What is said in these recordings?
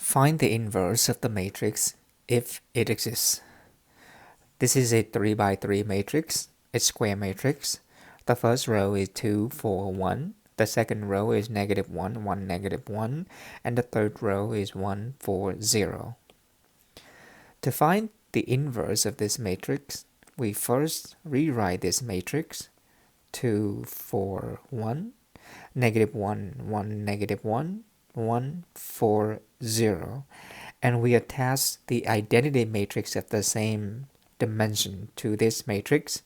Find the inverse of the matrix if it exists. This is a 3 by 3 matrix, a square matrix. The first row is 2, 4, 1. The second row is -1, 1, -1. And the third row is 1, 4, 0. To find the inverse of this matrix, we first rewrite this matrix 2, 4, 1, -1, 1, -1, 1, 4, 0. And we attach the identity matrix of the same dimension to this matrix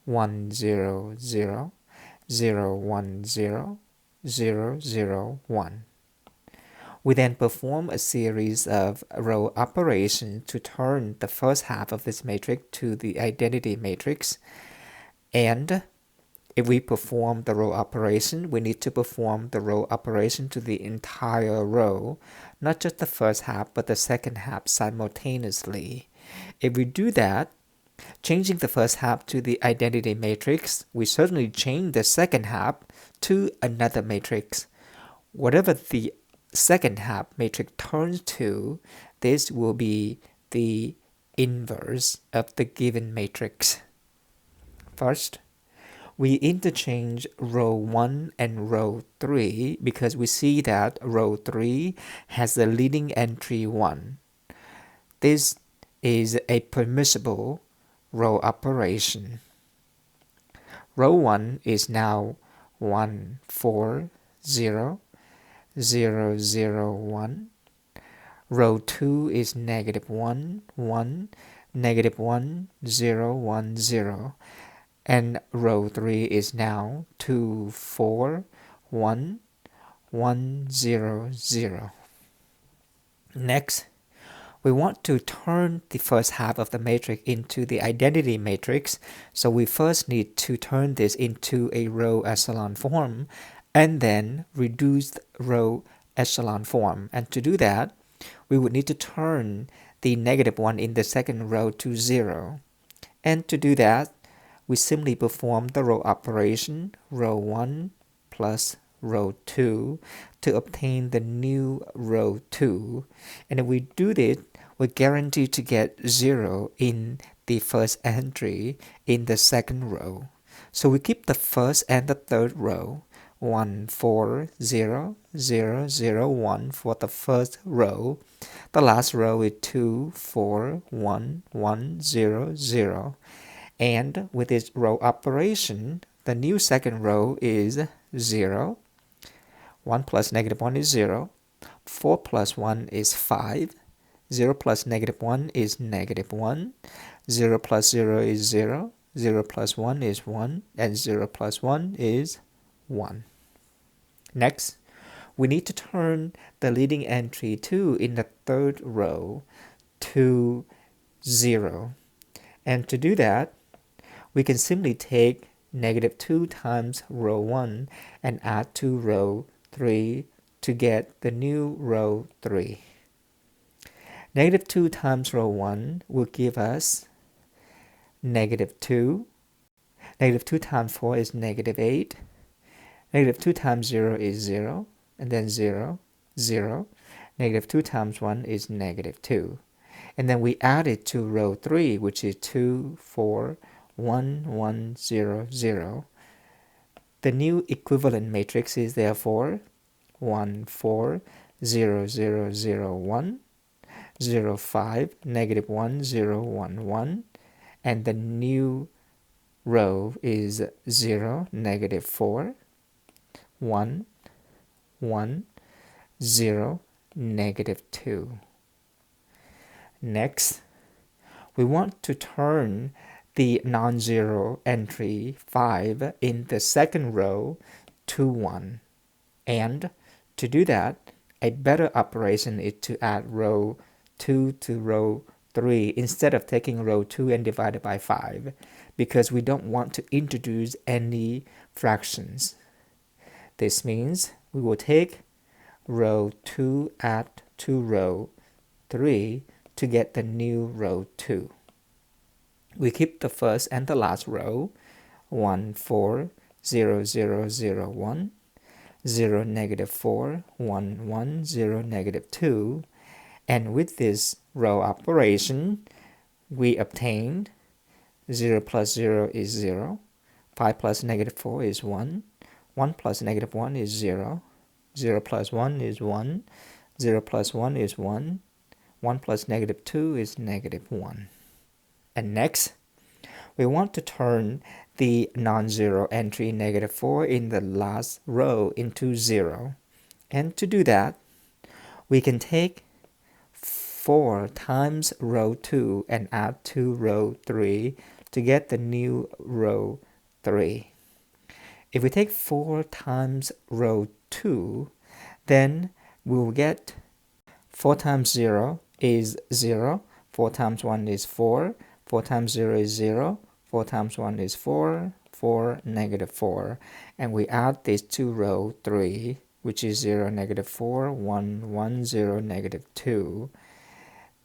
1, 0, 0, 0, 1, 0, 0, 0, 1. We then perform a series of row operations to turn the first half of this matrix to the identity matrix. And if we perform the row operation, we need to perform the row operation to the entire row, not just the first half, but the second half simultaneously. If we do that, changing the first half to the identity matrix, we certainly change the second half to another matrix. Whatever the second half matrix turns to, this will be the inverse of the given matrix. First, we interchange row 1 and row 3 because we see that row 3 has the leading entry 1. This is a permissible row operation. Row 1 is now 1, 4, 0, 0, 0, 1. Row 2 is -1, 1, -1, 0, 1, 0. And row 3 is now 2, 4, 1, 1, 0, 0. Next, we want to turn the first half of the matrix into the identity matrix, so we first need to turn this into a row echelon form and then reduce the row echelon form. And to do that, we would need to turn the -1 in the second row to 0. And to do that, we simply perform the row operation row 1 plus row 2 to obtain the new row 2. And if we do this, we're guaranteed to get 0 in the first entry in the second row. So we keep the first and the third row 1, 4, 0, 0, 0, 1 for the first row. The last row is 2, 4, 1, 1, 0, 0. And with this row operation, the new second row is 0. 1 plus -1 is 0. 4 plus 1 is 5. 0 plus -1 is -1. 0 plus 0 is 0. 0 plus 1 is 1. And 0 plus 1 is 1. Next, we need to turn the leading entry 2 in the third row to 0. And to do that, we can simply take -2 times row 1 and add to row 3 to get the new row 3. -2 times row 1 will give us -2. -2 times 4 is -8. -2 times 0 is 0. And then 0, 0. -2 times 1 is -2. And then we add it to row 3, which is 2, 4, 1, 1, 0, 0. The new equivalent matrix is therefore 1, 4, 0, 0, 0, 1, 0, 5, -1, 0, 1, 1. And the new row is 0, -4, 1, 1, 0, -2. Next, we want to turn the non-zero entry 5 in the second row to 1. And to do that, a better operation is to add row 2 to row 3 instead of taking row 2 and divide it by 5, because we don't want to introduce any fractions. This means we will take row 2 add to row 3 to get the new row 2. We keep the first and the last row 1, 4, 0, 0, 0, 1. 0, negative 4, 1, 1, 0, negative 2. And with this row operation, we obtained 0 plus 0 is 0, 5 plus negative 4 is 1, 1 plus negative 1 is 0, 0 plus 1 is 1, 0 plus 1 is 1, 1 plus negative 2 is negative 1. And next, we want to turn the non-zero entry negative 4 in the last row into 0. And to do that, we can take 4 times row 2 and add to row 3 to get the new row 3. If we take 4 times row 2, then we will get 4 times 0 is 0, 4 times 1 is 4, 4 times 0 is 0, 4 times 1 is 4, 4, negative 4. And we add this to row 3, which is 0, negative 4, 1, 1, 0, negative 2.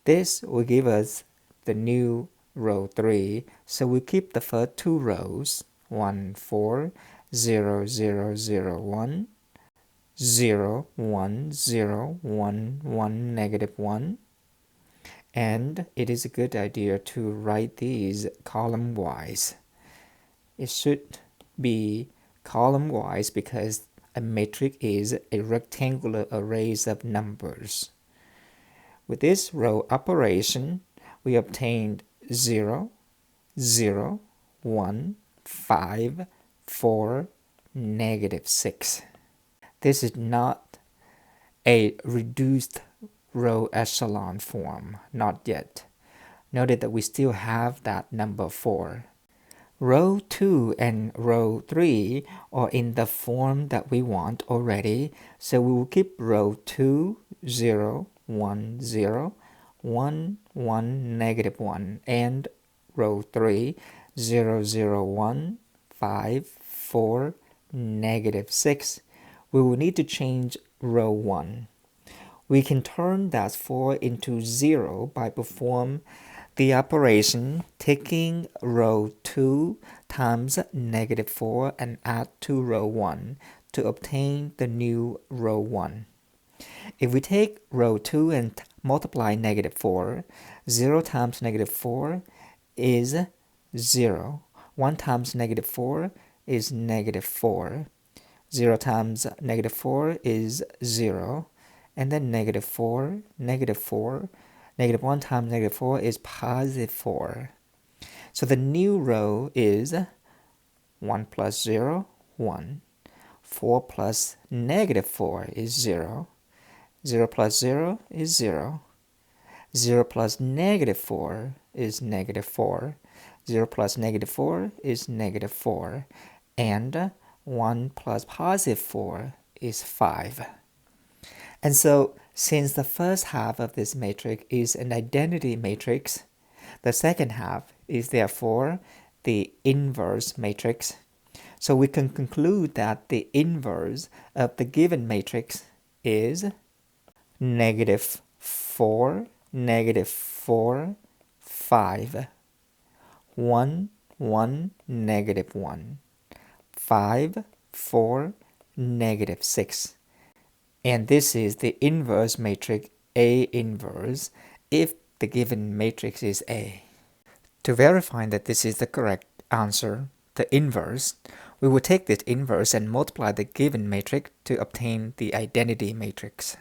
This will give us the new row 3, so we keep the first two rows, 1, 4, 0, 0, 0, 1, 0, 1, 0, 1, 1, negative 1. And it is a good idea to write these column-wise. It should be column-wise because a matrix is a rectangular array of numbers. With this row operation, we obtained 0, 0, 1, 5, 4, negative 6. This is not a reduced row echelon form, not yet. Notice that we still have that number 4. Row 2 and row 3 are in the form that we want already, so we will keep row 2, 0, 1, 0, 1, 1, negative 1, and row 3, 0, 0, 1, 5, 4, negative 6. We will need to change row 1. We can turn that 4 into 0 by perform the operation taking row 2 times negative 4 and add to row 1 to obtain the new row 1. If we take row 2 and multiply negative 4, 0 times negative 4 is 0. 1 times negative 4 is negative 4. 0 times negative 4 is 0. And then negative 4, negative 4, negative 1 times negative 4 is positive 4. So the new row is 1 plus 0, 1. 4 plus negative 4 is 0. 0 plus 0 is 0. 0 plus negative 4 is negative 4. 0 plus negative 4 is negative 4. And 1 plus positive 4 is 5. And so, since the first half of this matrix is an identity matrix, the second half is therefore the inverse matrix. So we can conclude that the inverse of the given matrix is negative 4, negative 4, 5, 1, 1, negative 1, 5, 4, negative 6. And this is the inverse matrix A inverse if the given matrix is A. To verify that this is the correct answer, the inverse, we will take this inverse and multiply the given matrix to obtain the identity matrix.